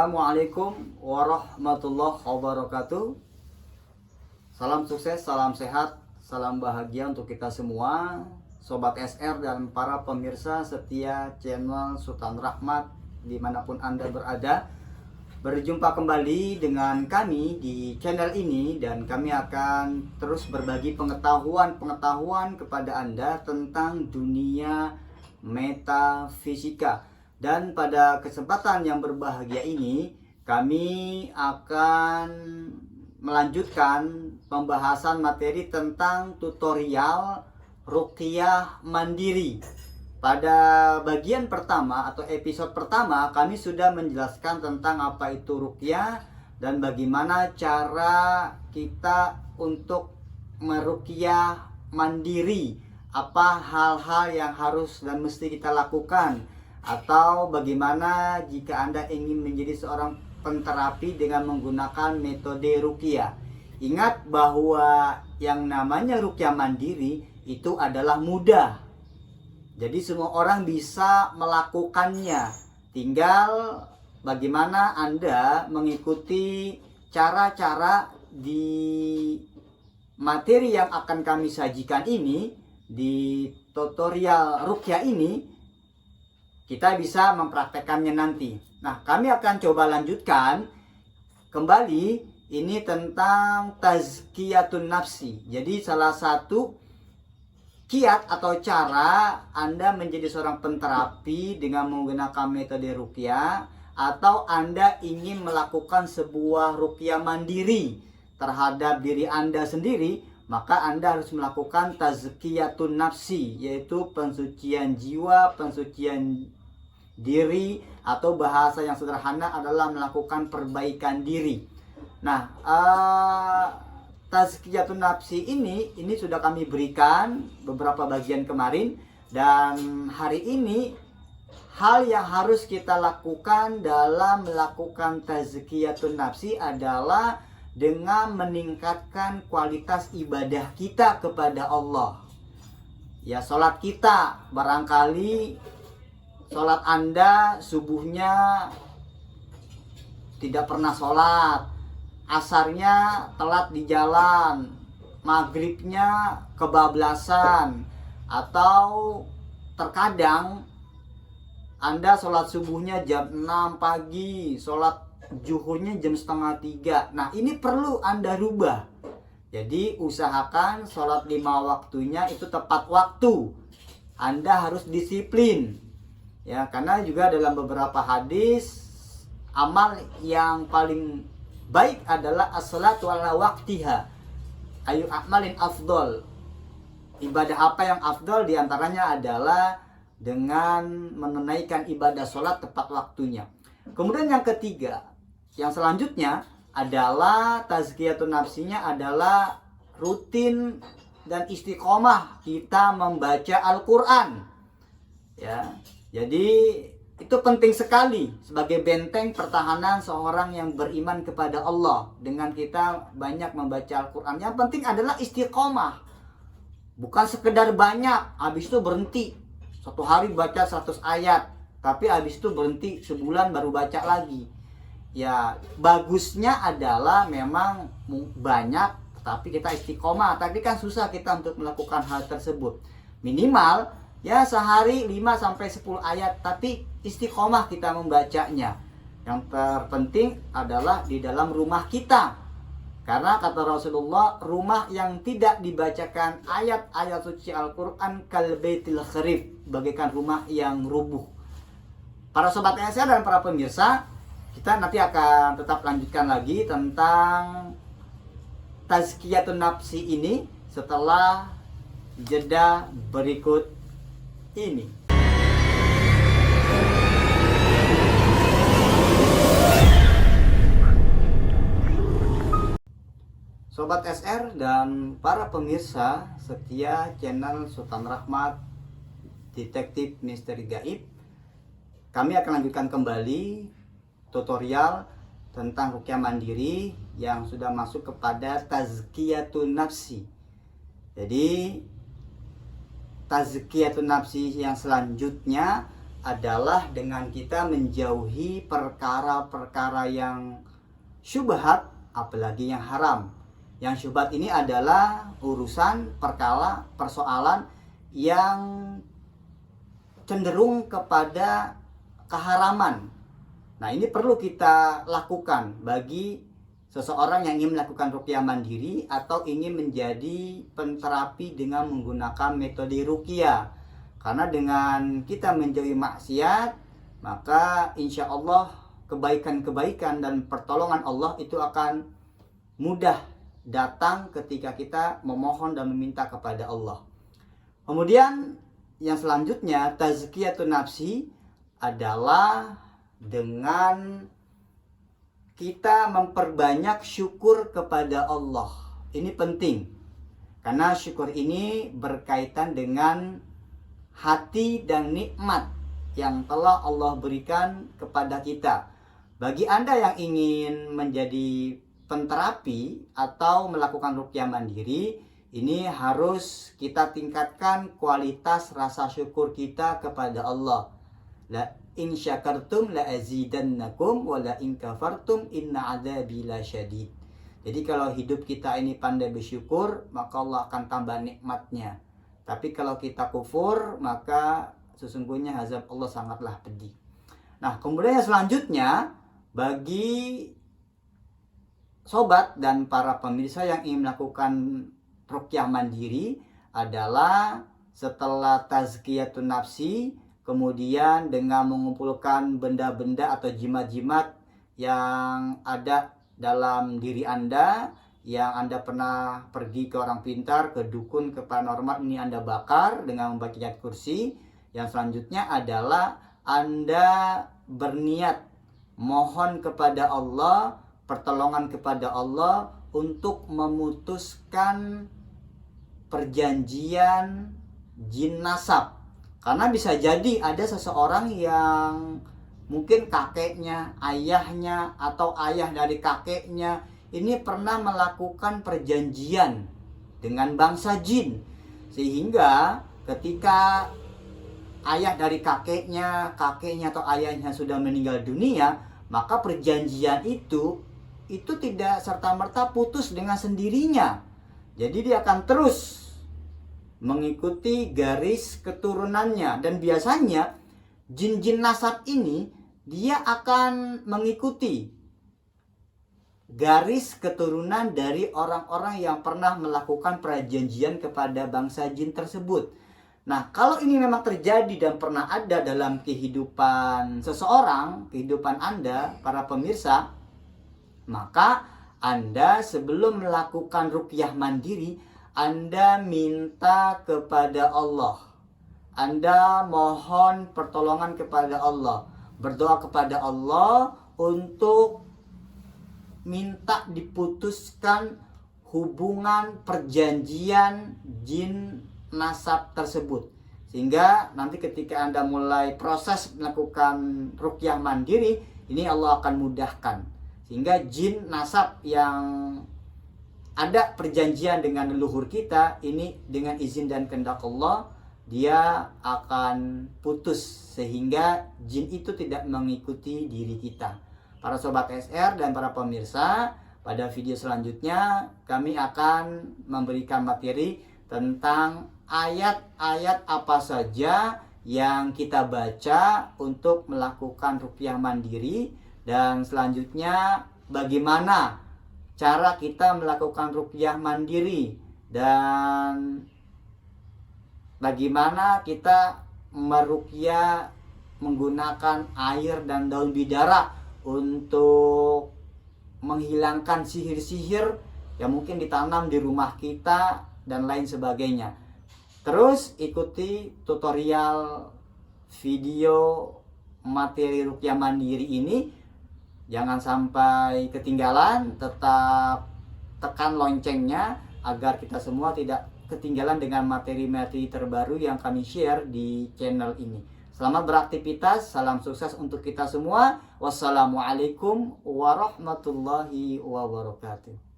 Assalamualaikum warahmatullahi wabarakatuh. Salam sukses, salam sehat, salam bahagia untuk kita semua, Sobat SR dan para pemirsa setia channel Sultan Rahmat dimanapun Anda berada. Berjumpa kembali dengan kami di channel ini, dan kami akan terus berbagi pengetahuan kepada Anda tentang dunia metafisika. Dan pada kesempatan yang berbahagia ini, kami akan melanjutkan pembahasan materi tentang tutorial ruqyah mandiri. Pada bagian pertama atau episode pertama, kami sudah menjelaskan tentang apa itu ruqyah dan bagaimana cara kita untuk meruqyah mandiri. Apa hal-hal yang harus dan mesti kita lakukan, atau bagaimana jika Anda ingin menjadi seorang penterapi dengan menggunakan metode ruqyah. Ingat bahwa yang namanya ruqyah mandiri itu adalah mudah. Jadi semua orang bisa melakukannya. Tinggal bagaimana Anda mengikuti cara-cara di materi yang akan kami sajikan ini, di tutorial ruqyah ini, kita bisa mempraktekannya nanti. Nah, kami akan coba lanjutkan kembali ini tentang tazkiyatun nafsi. Jadi salah satu kiat atau cara Anda menjadi seorang penterapi dengan menggunakan metode ruqyah, atau Anda ingin melakukan sebuah ruqyah mandiri terhadap diri Anda sendiri, maka Anda harus melakukan tazkiyatun nafsi, yaitu pensucian jiwa, pensucian diri, atau bahasa yang sederhana adalah melakukan perbaikan diri. Nah, tazkiyatun nafsi ini sudah kami berikan beberapa bagian kemarin, dan hari ini hal yang harus kita lakukan dalam melakukan tazkiyatun nafsi adalah dengan meningkatkan kualitas ibadah kita kepada Allah. Ya, sholat kita, barangkali sholat Anda subuhnya tidak pernah sholat, asarnya telat di jalan, maghribnya kebablasan, atau terkadang Anda sholat subuhnya jam 6 pagi, sholat zuhurnya jam setengah 3. Nah, ini perlu Anda rubah. Jadi usahakan sholat 5 waktunya itu tepat waktu. Anda harus disiplin. Ya, karena juga dalam beberapa hadis, amal yang paling baik adalah as-salatu ala waqtiha. Ayu a'malin afdol. Ibadah apa yang afdol diantaranya adalah dengan menunaikan ibadah sholat tepat waktunya. Kemudian yang ketiga, yang selanjutnya adalah tazkiyatun nafsinya adalah rutin dan istiqomah kita membaca Al-Quran. Ya, jadi itu penting sekali sebagai benteng pertahanan seorang yang beriman kepada Allah. Dengan kita banyak membaca Al-Quran, yang penting adalah istiqomah. Bukan sekedar banyak, habis itu berhenti. Satu hari baca 100 ayat, tapi habis itu berhenti, sebulan baru baca lagi. Ya, bagusnya adalah memang banyak, tapi kita istiqomah. Tapi kan susah kita untuk melakukan hal tersebut. Minimal ya sehari 5-10 ayat, tapi istiqomah kita membacanya. Yang terpenting adalah di dalam rumah kita. Karena kata Rasulullah, rumah yang tidak dibacakan ayat-ayat suci Al-Quran kalbaitil kharib, bagaikan rumah yang rubuh. Para sobat SR dan para pemirsa, kita nanti akan tetap lanjutkan lagi tentang tazkiyatun nafsi ini setelah jeda berikut ini. Sobat SR dan para pemirsa setia channel Sultan Rahmat Detektif Misteri Gaib, kami akan lanjutkan kembali tutorial tentang ruqyah mandiri yang sudah masuk kepada tazkiyatun nafsi. Jadi tazkiyatun nafsi yang selanjutnya adalah dengan kita menjauhi perkara-perkara yang syubhat, apalagi yang haram. Yang syubhat ini adalah urusan persoalan yang cenderung kepada keharaman. Nah, ini perlu kita lakukan bagi seseorang yang ingin melakukan ruqyah mandiri atau ingin menjadi penterapi dengan menggunakan metode ruqyah. Karena dengan kita menjauhi maksiat, maka insya Allah kebaikan-kebaikan dan pertolongan Allah itu akan mudah datang ketika kita memohon dan meminta kepada Allah. Kemudian yang selanjutnya, tazkiyatun nafsi adalah dengan kita memperbanyak syukur kepada Allah. Ini penting, karena syukur ini berkaitan dengan hati dan nikmat yang telah Allah berikan kepada kita. Bagi Anda yang ingin menjadi penterapi atau melakukan ruqyah mandiri, ini harus kita tingkatkan kualitas rasa syukur kita kepada Allah. La in syakartum la azidannakum wa la in kafartum inna adzabi lasyadid. Jadi kalau hidup kita ini pandai bersyukur, maka Allah akan tambah nikmatnya. Tapi kalau kita kufur, maka sesungguhnya azab Allah sangatlah pedih. Nah, kemudian yang selanjutnya, bagi sobat dan para pemirsa yang ingin melakukan ruqyah mandiri adalah setelah tazkiyatun nafsi, kemudian dengan mengumpulkan benda-benda atau jimat-jimat yang ada dalam diri Anda, yang Anda pernah pergi ke orang pintar, ke dukun, ke paranormal, ini Anda bakar dengan membaca ayat kursi. Yang selanjutnya adalah Anda berniat mohon kepada Allah, pertolongan kepada Allah untuk memutuskan perjanjian jin nasab. Karena bisa jadi ada seseorang yang mungkin kakeknya, ayahnya, atau ayah dari kakeknya ini pernah melakukan perjanjian dengan bangsa jin. Sehingga ketika ayah dari kakeknya atau ayahnya sudah meninggal dunia, maka perjanjian itu tidak serta-merta putus dengan sendirinya. Jadi dia akan terus mengikuti garis keturunannya, dan biasanya jin-jin nasab ini dia akan mengikuti garis keturunan dari orang-orang yang pernah melakukan perjanjian kepada bangsa jin tersebut. Nah, kalau ini memang terjadi dan pernah ada dalam kehidupan seseorang, kehidupan Anda, para pemirsa, maka Anda sebelum melakukan ruqyah mandiri, Anda minta kepada Allah. Anda mohon pertolongan kepada Allah. Berdoa kepada Allah untuk minta diputuskan hubungan perjanjian jin nasab tersebut. Sehingga nanti ketika Anda mulai proses melakukan ruqyah mandiri, ini Allah akan mudahkan. Sehingga jin nasab yang ada perjanjian dengan leluhur kita, ini dengan izin dan kehendak Allah, dia akan putus sehingga jin itu tidak mengikuti diri kita. Para sobat SR dan para pemirsa, pada video selanjutnya kami akan memberikan materi tentang ayat-ayat apa saja yang kita baca untuk melakukan ruqyah mandiri, dan selanjutnya bagaimana cara kita melakukan ruqyah mandiri, dan bagaimana kita meruqyah menggunakan air dan daun bidara untuk menghilangkan sihir-sihir yang mungkin ditanam di rumah kita dan lain sebagainya. Terus ikuti tutorial video materi ruqyah mandiri ini. Jangan sampai ketinggalan, tetap tekan loncengnya agar kita semua tidak ketinggalan dengan materi-materi terbaru yang kami share di channel ini. Selamat beraktivitas, salam sukses untuk kita semua. Wassalamualaikum warahmatullahi wabarakatuh.